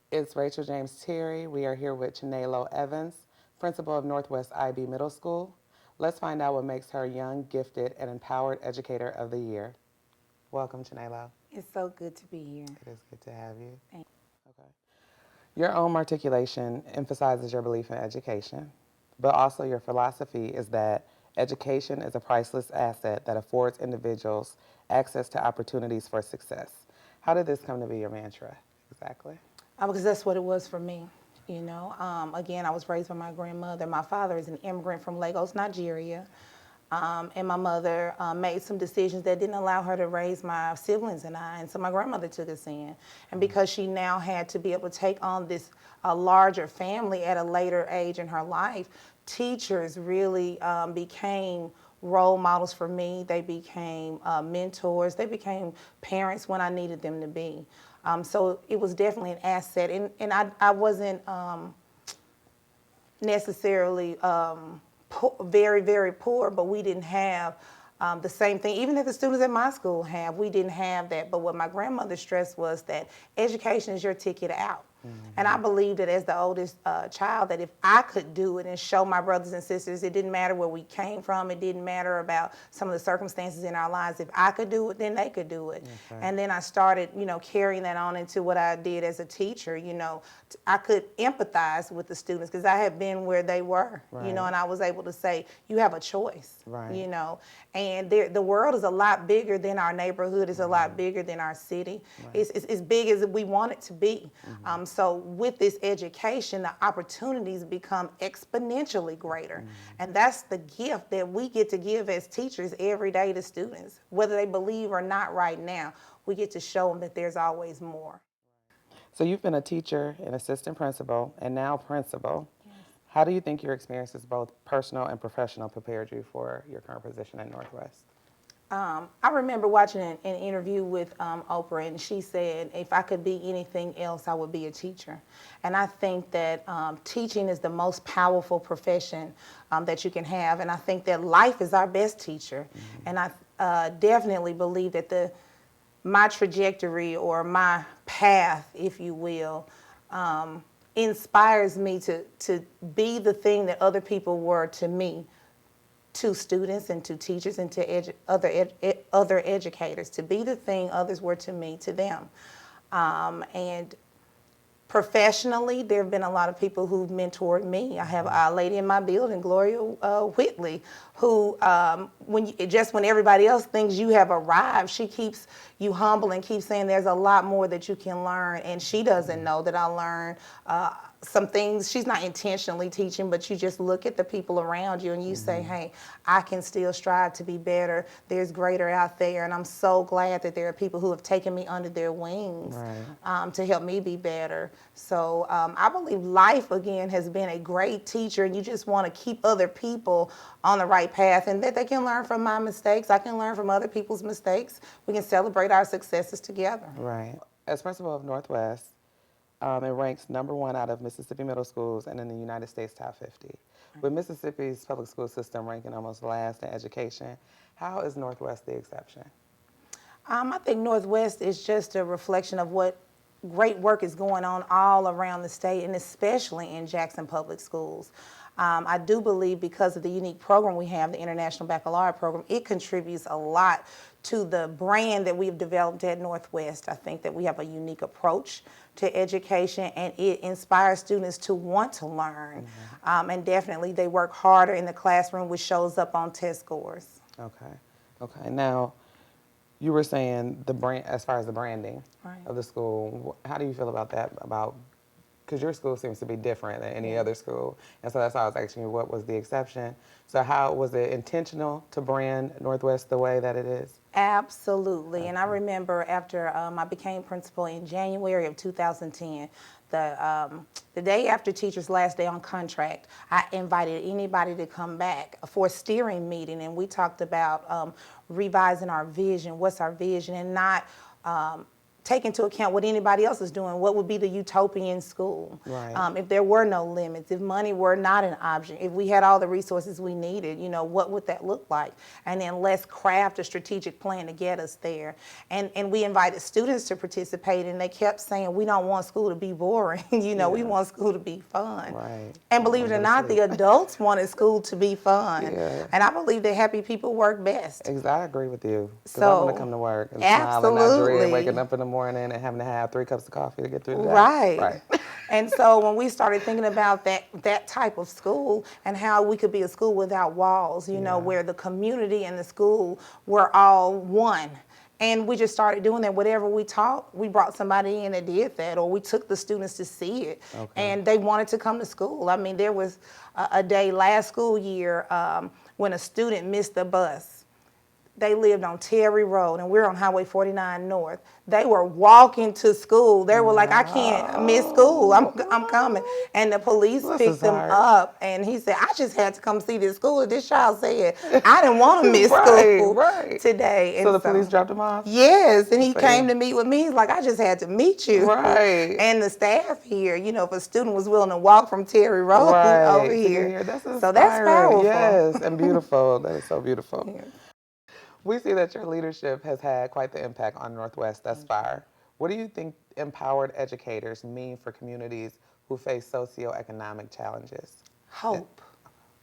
It's Rachel James Terry. We are here with Chinelo Evans, principal of Northwest IB Middle School. Let's find out what makes her young, gifted, and empowered educator of the year. Welcome, Chinelo. It's so good to be here. It is good to have you. Thank Okay. Your own articulation emphasizes your belief in education, but also your philosophy is that education is a priceless asset that affords individuals access to opportunities for success. How did this come to be your mantra exactly? Because that's what it was for me. Again, I was raised by my grandmother. My father is an immigrant from Lagos, Nigeria. And my mother made some decisions that didn't allow her to raise my siblings and I. And so my grandmother took us in. And because she now had to be able to take on this a larger family at a later age in her life, teachers really became role models for me. They became mentors. They became parents when I needed them to be. So it was definitely an asset. And I wasn't necessarily very, very poor, but we didn't have the same thing. Even if the students at my school have, we didn't have that. But what my grandmother stressed was that education is your ticket out. And I believed that as the oldest child, that if I could do it and show my brothers and sisters, it didn't matter where we came from, it didn't matter about some of the circumstances in our lives. If I could do it, then they could do it. Okay. And then I started, carrying that on into what I did as a teacher. I could empathize with the students because I had been where they were, Right. and I was able to say, you have a choice, Right. And the world is a lot bigger than our neighborhood, it's a lot bigger than our city. Right. It's as big as we want it to be. So with this education, the opportunities become exponentially greater. And that's the gift that we get to give as teachers every day to students. Whether they believe or not right now, we get to show them that there's always more. So you've been a teacher, an assistant principal, and now principal. How do you think your experiences, both personal and professional, prepared you for your current position at Northwest? I remember watching an interview with Oprah, and she said, if I could be anything else, I would be a teacher. And I think that teaching is the most powerful profession that you can have. And I think that life is our best teacher. And I definitely believe that my trajectory or my path, if you will, inspires me to be the thing that other people were to me, to students and to teachers and to other educators, to be the thing others were to me, to them. And professionally, there have been a lot of people who've mentored me. I have a lady in my building, Gloria Whitley, who, when everybody else thinks you have arrived, she keeps you humble and keeps saying there's a lot more that you can learn. And she doesn't know that I learned some things. She's not intentionally teaching, but you just look at the people around you and you say, hey, I can still strive to be better. There's greater out there. And I'm so glad that there are people who have taken me under their wings. Right. To help me be better. So I believe life, again, has been a great teacher, and you just want to keep other people on the right path and that they can learn from my mistakes. I can learn from other people's mistakes. We can celebrate our successes together. Right. As principal of Northwest, it ranks number one out of Mississippi middle schools and in the United States top 50. With Mississippi's public school system ranking almost last in education, how is Northwest the exception? I think Northwest is just a reflection of what great work is going on all around the state, and especially in Jackson Public Schools. I do believe because of the unique program we have, the International Baccalaureate Program, it contributes a lot to the brand that we've developed at Northwest. I think that we have a unique approach to education, and it inspires students to want to learn. And definitely they work harder in the classroom, which shows up on test scores. Okay. Okay. Now, you were saying the brand, as far as the branding Right. of the school. How do you feel about that? Because your school seems to be different than any other school, and so that's why I was asking you what was the exception. So how was it intentional to brand Northwest the way that it is? Absolutely. And I remember after I became principal in January of 2010, the day after teacher's last day on contract, I invited anybody to come back for a steering meeting, and we talked about revising our vision. What's our vision? And not take into account what anybody else is doing. What would be the utopian school? Right. If there were no limits, if money were not an option, if we had all the resources we needed, what would that look like? And then let's craft a strategic plan to get us there. And we invited students to participate, and they kept saying, we don't want school to be boring. We Yeah. want school to be fun. Right. And believe it or not, the adults wanted school to be fun. Yeah. And I believe that happy people work best. Exactly. I agree with you. Because I want to So, come to work and smile and not dread absolutely. waking up in the morning and having to have 3 cups of coffee to get through the day. Right. Right. And so when we started thinking about that type of school and how we could be a school without walls, where the community and the school were all one. And we just started doing that. Whatever we taught, we brought somebody in that did that, or we took the students to see it. Okay. And they wanted to come to school. I mean, there was a day last school year when a student missed the bus. They lived on Terry Road, and we're on Highway 49 North. They were walking to school. They were like, I can't miss school. I'm coming. And the police picked them up, and he said, I just had to come see this school. And this child said, I didn't want to miss school today. And so the police dropped him off? Yes, and he came to meet with me. He's like, I just had to meet you. Right. And the staff here, if a student was willing to walk from Terry Road over here. That's inspiring. So that's powerful. Yes, and beautiful. That is so beautiful. Yeah. We see that your leadership has had quite the impact on Northwest thus far. What do you think empowered educators mean for communities who face socioeconomic challenges? Hope.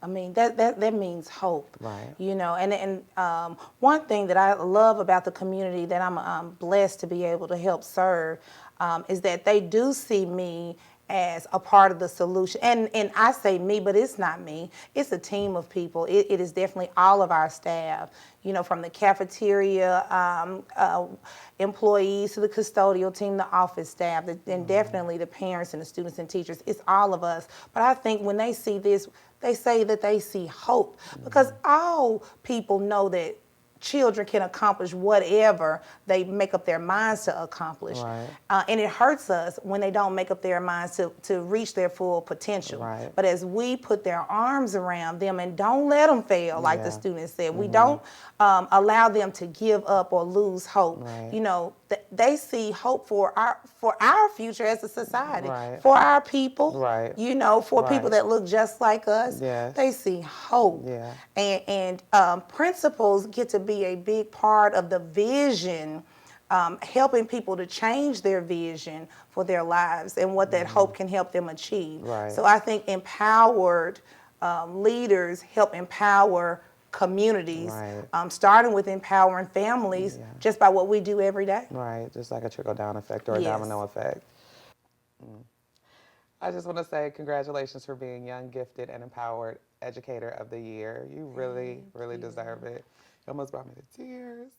I mean, that means hope. Right. And one thing that I love about the community that I'm blessed to be able to help serve is that they do see me as a part of the solution. And I say me, but it's not me. It's a team of people. It is definitely all of our staff, from the cafeteria employees to the custodial team, the office staff, and definitely the parents and the students and teachers. It's all of us. But I think when they see this, they say that they see hope, because all people know that children can accomplish whatever they make up their minds to accomplish. Right. And it hurts us when they don't make up their minds to reach their full potential. Right. But as we put their arms around them and don't let them fail, like the student said, we don't allow them to give up or lose hope. Right. They see hope for our future as a society, Right. for our people, Right. For Right. people that look just like us. Yes. They see hope. Yeah. And principals get to be a big part of the vision, helping people to change their vision for their lives and what that hope can help them achieve. Right. So I think empowered leaders help empower communities, Right. starting with empowering families just by what we do every day. Right, just like a trickle-down effect or a Yes. domino effect. I just want to say congratulations for being Young, Gifted, and Empowered Educator of the Year. You really, really deserve it. You almost brought me to tears.